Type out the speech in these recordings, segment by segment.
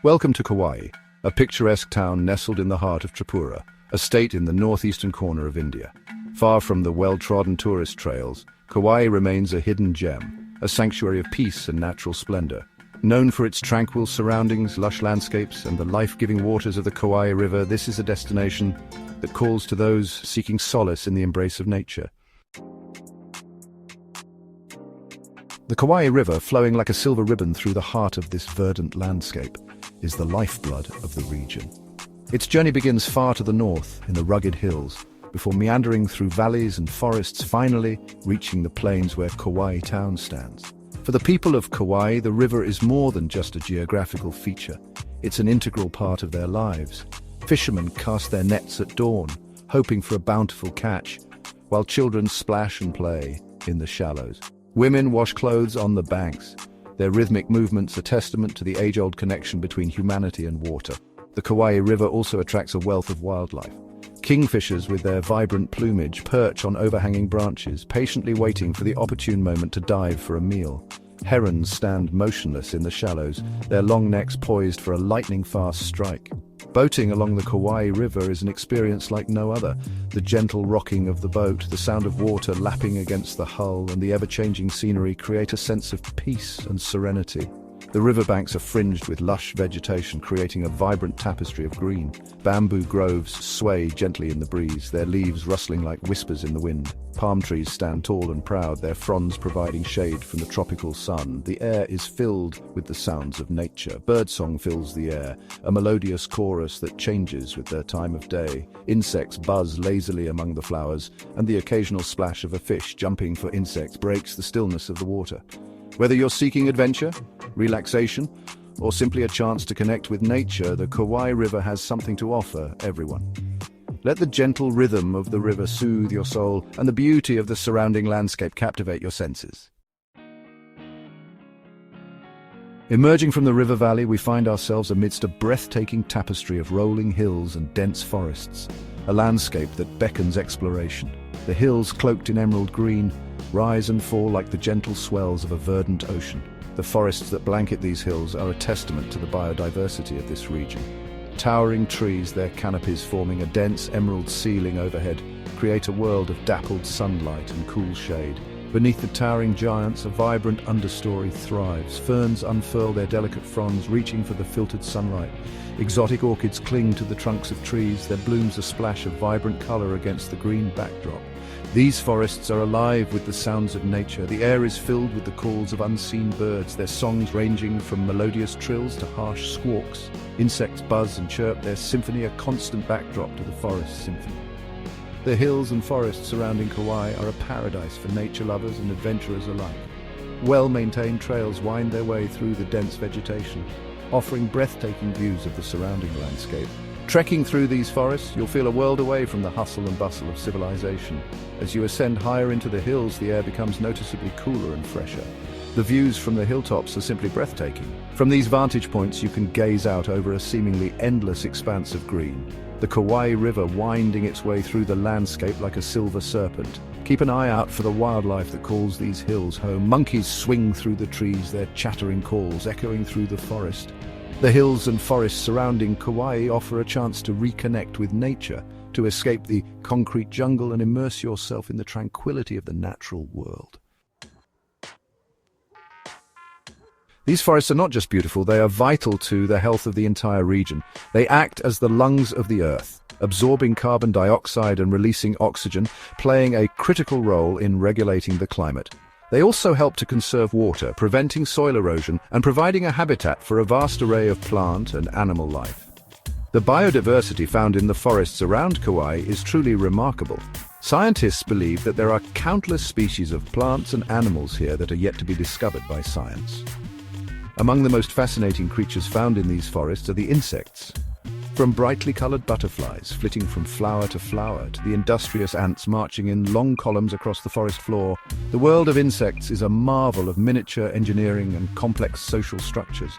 Welcome to Khowai, a picturesque town nestled in the heart of Tripura, a state in the northeastern corner of India. Far from the well-trodden tourist trails, Khowai remains a hidden gem, a sanctuary of peace and natural splendor. Known for its tranquil surroundings, lush landscapes, and the life-giving waters of the Khowai River, this is a destination that calls to those seeking solace in the embrace of nature. The Khowai River, flowing like a silver ribbon through the heart of this verdant landscape, is the lifeblood of the region. Its journey begins far to the north, in the rugged hills, before meandering through valleys and forests, finally reaching the plains where Khowai town stands. For the people of Khowai, the river is more than just a geographical feature. It's an integral part of their lives. Fishermen cast their nets at dawn, hoping for a bountiful catch, while children splash and play in the shallows. Women wash clothes on the banks, their rhythmic movements a testament to the age-old connection between humanity and water. The Khowai River also attracts a wealth of wildlife. Kingfishers with their vibrant plumage perch on overhanging branches, patiently waiting for the opportune moment to dive for a meal. Herons stand motionless in the shallows, their long necks poised for a lightning-fast strike. Boating along the Khowai River is an experience like no other. The gentle rocking of the boat, the sound of water lapping against the hull, and the ever-changing scenery create a sense of peace and serenity. The riverbanks are fringed with lush vegetation, creating a vibrant tapestry of green. Bamboo groves sway gently in the breeze, their leaves rustling like whispers in the wind. Palm trees stand tall and proud, their fronds providing shade from the tropical sun. The air is filled with the sounds of nature. Birdsong fills the air, a melodious chorus that changes with their time of day. Insects buzz lazily among the flowers, and the occasional splash of a fish jumping for insects breaks the stillness of the water. Whether you're seeking adventure, relaxation, or simply a chance to connect with nature, the Khowai River has something to offer everyone. Let the gentle rhythm of the river soothe your soul, and the beauty of the surrounding landscape captivate your senses. Emerging from the river valley, we find ourselves amidst a breathtaking tapestry of rolling hills and dense forests, a landscape that beckons exploration. The hills, cloaked in emerald green, rise and fall like the gentle swells of a verdant ocean. The forests that blanket these hills are a testament to the biodiversity of this region. Towering trees, their canopies forming a dense emerald ceiling overhead, create a world of dappled sunlight and cool shade. Beneath the towering giants, a vibrant understory thrives. Ferns unfurl their delicate fronds, reaching for the filtered sunlight. Exotic orchids cling to the trunks of trees, their blooms a splash of vibrant color against the green backdrop. These forests are alive with the sounds of nature. The air is filled with the calls of unseen birds, their songs ranging from melodious trills to harsh squawks. Insects buzz and chirp, their symphony a constant backdrop to the forest symphony. The hills and forests surrounding Khowai are a paradise for nature lovers and adventurers alike. Well-maintained trails wind their way through the dense vegetation, offering breathtaking views of the surrounding landscape. Trekking through these forests, you'll feel a world away from the hustle and bustle of civilization. As you ascend higher into the hills, the air becomes noticeably cooler and fresher. The views from the hilltops are simply breathtaking. From these vantage points, you can gaze out over a seemingly endless expanse of green. The Khowai River winding its way through the landscape like a silver serpent. Keep an eye out for the wildlife that calls these hills home. Monkeys swing through the trees, their chattering calls echoing through the forest. The hills and forests surrounding Khowai offer a chance to reconnect with nature, to escape the concrete jungle and immerse yourself in the tranquility of the natural world. These forests are not just beautiful, they are vital to the health of the entire region. They act as the lungs of the earth, absorbing carbon dioxide and releasing oxygen, playing a critical role in regulating the climate. They also help to conserve water, preventing soil erosion and providing a habitat for a vast array of plant and animal life. The biodiversity found in the forests around Khowai is truly remarkable. Scientists believe that there are countless species of plants and animals here that are yet to be discovered by science. Among the most fascinating creatures found in these forests are the insects. From brightly colored butterflies flitting from flower to flower to the industrious ants marching in long columns across the forest floor, the world of insects is a marvel of miniature engineering and complex social structures.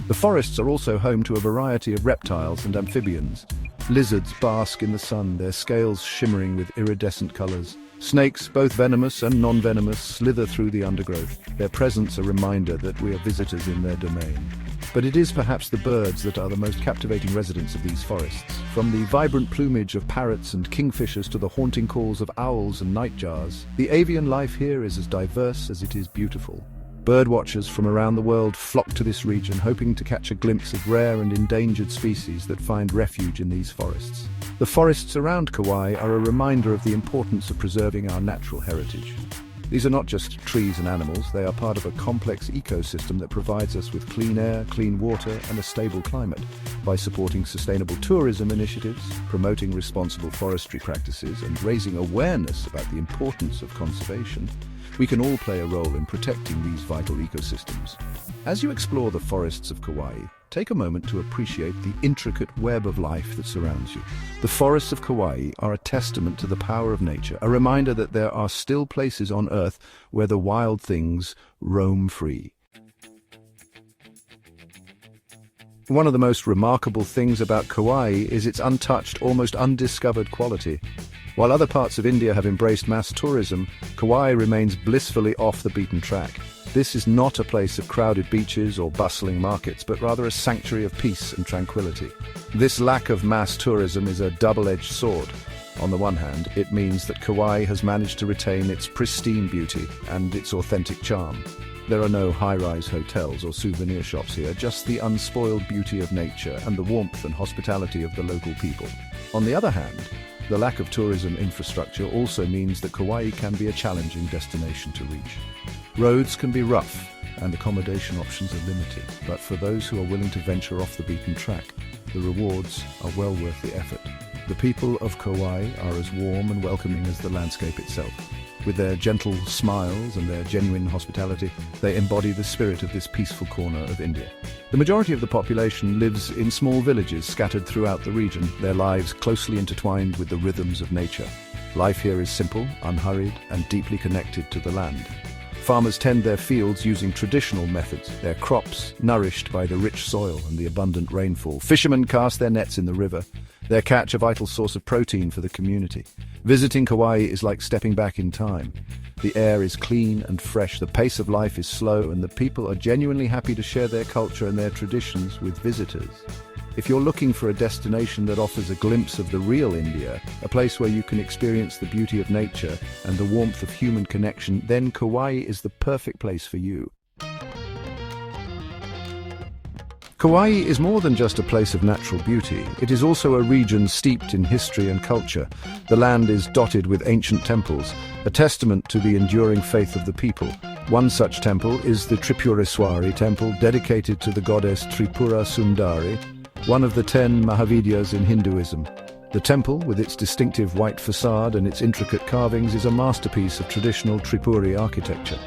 The forests are also home to a variety of reptiles and amphibians. Lizards bask in the sun, their scales shimmering with iridescent colors. Snakes, both venomous and non-venomous, slither through the undergrowth, their presence a reminder that we are visitors in their domain. But it is perhaps the birds that are the most captivating residents of these forests. From the vibrant plumage of parrots and kingfishers to the haunting calls of owls and nightjars, the avian life here is as diverse as it is beautiful. Birdwatchers from around the world flock to this region, hoping to catch a glimpse of rare and endangered species that find refuge in these forests. The forests around Khowai are a reminder of the importance of preserving our natural heritage. These are not just trees and animals, they are part of a complex ecosystem that provides us with clean air, clean water, and a stable climate. By supporting sustainable tourism initiatives, promoting responsible forestry practices, and raising awareness about the importance of conservation, we can all play a role in protecting these vital ecosystems. As you explore the forests of Khowai, take a moment to appreciate the intricate web of life that surrounds you. The forests of Khowai are a testament to the power of nature, a reminder that there are still places on Earth where the wild things roam free. One of the most remarkable things about Khowai is its untouched, almost undiscovered quality. While other parts of India have embraced mass tourism, Khowai remains blissfully off the beaten track. This is not a place of crowded beaches or bustling markets, but rather a sanctuary of peace and tranquility. This lack of mass tourism is a double-edged sword. On the one hand, it means that Khowai has managed to retain its pristine beauty and its authentic charm. There are no high-rise hotels or souvenir shops here, just the unspoiled beauty of nature and the warmth and hospitality of the local people. On the other hand, the lack of tourism infrastructure also means that Khowai can be a challenging destination to reach. Roads can be rough and accommodation options are limited, but for those who are willing to venture off the beaten track, the rewards are well worth the effort. The people of Khowai are as warm and welcoming as the landscape itself. With their gentle smiles and their genuine hospitality, they embody the spirit of this peaceful corner of India. The majority of the population lives in small villages scattered throughout the region, their lives closely intertwined with the rhythms of nature. Life here is simple, unhurried, and deeply connected to the land. Farmers tend their fields using traditional methods, their crops nourished by the rich soil and the abundant rainfall. Fishermen cast their nets in the river, their catch a vital source of protein for the community. Visiting Khowai is like stepping back in time. The air is clean and fresh, the pace of life is slow, and the people are genuinely happy to share their culture and their traditions with visitors. If you're looking for a destination that offers a glimpse of the real India, a place where you can experience the beauty of nature and the warmth of human connection, then Khowai is the perfect place for you. Khowai is more than just a place of natural beauty. It is also a region steeped in history and culture. The land is dotted with ancient temples, a testament to the enduring faith of the people. One such temple is the Tripura temple, dedicated to the goddess Tripura Sundari, one of the 10 Mahavidyas in Hinduism. The temple, with its distinctive white facade and its intricate carvings, is a masterpiece of traditional Tripuri architecture.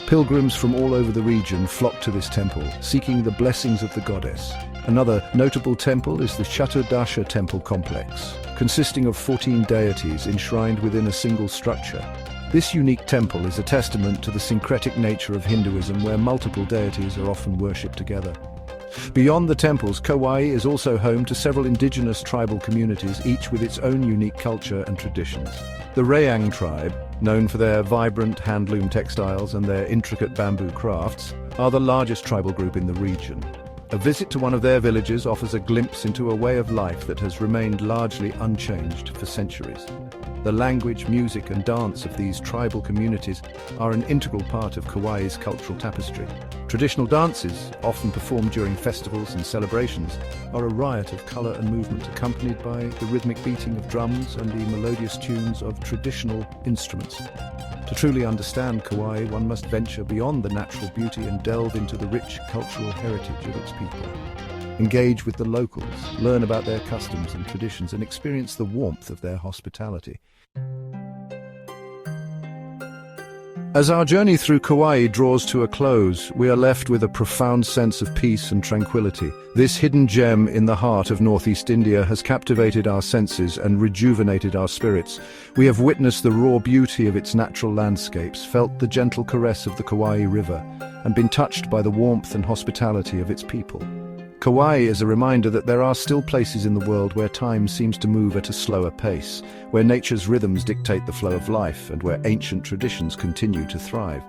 Pilgrims from all over the region flock to this temple, seeking the blessings of the goddess. Another notable temple is the Chaturdasha temple complex, consisting of 14 deities enshrined within a single structure. This unique temple is a testament to the syncretic nature of Hinduism, where multiple deities are often worshipped together. Beyond the temples, Khowai is also home to several indigenous tribal communities, each with its own unique culture and traditions. The Rayang tribe, known for their vibrant handloom textiles and their intricate bamboo crafts, are the largest tribal group in the region. A visit to one of their villages offers a glimpse into a way of life that has remained largely unchanged for centuries. The language, music, and dance of these tribal communities are an integral part of Khowai's cultural tapestry. Traditional dances, often performed during festivals and celebrations, are a riot of color and movement, accompanied by the rhythmic beating of drums and the melodious tunes of traditional instruments. To truly understand Khowai, one must venture beyond the natural beauty and delve into the rich cultural heritage of its people. Engage with the locals, learn about their customs and traditions, and experience the warmth of their hospitality. As our journey through Khowai draws to a close, we are left with a profound sense of peace and tranquility. This hidden gem in the heart of northeast India has captivated our senses and rejuvenated our spirits. We have witnessed the raw beauty of its natural landscapes, felt the gentle caress of the Khowai River, and been touched by the warmth and hospitality of its people. Khowai is a reminder that there are still places in the world where time seems to move at a slower pace, where nature's rhythms dictate the flow of life, and where ancient traditions continue to thrive.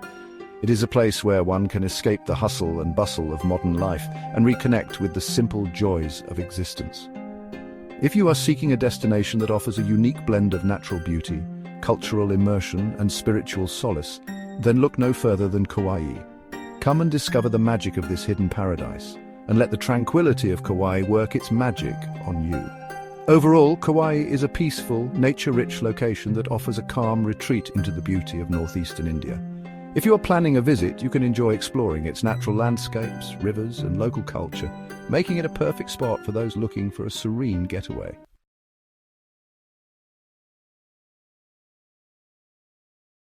It is a place where one can escape the hustle and bustle of modern life and reconnect with the simple joys of existence. If you are seeking a destination that offers a unique blend of natural beauty, cultural immersion, and spiritual solace, then look no further than Khowai. Come and discover the magic of this hidden paradise, and let the tranquility of Khowai work its magic on you. Overall, Khowai is a peaceful, nature-rich location that offers a calm retreat into the beauty of northeastern India. If you are planning a visit, you can enjoy exploring its natural landscapes, rivers, and local culture, making it a perfect spot for those looking for a serene getaway.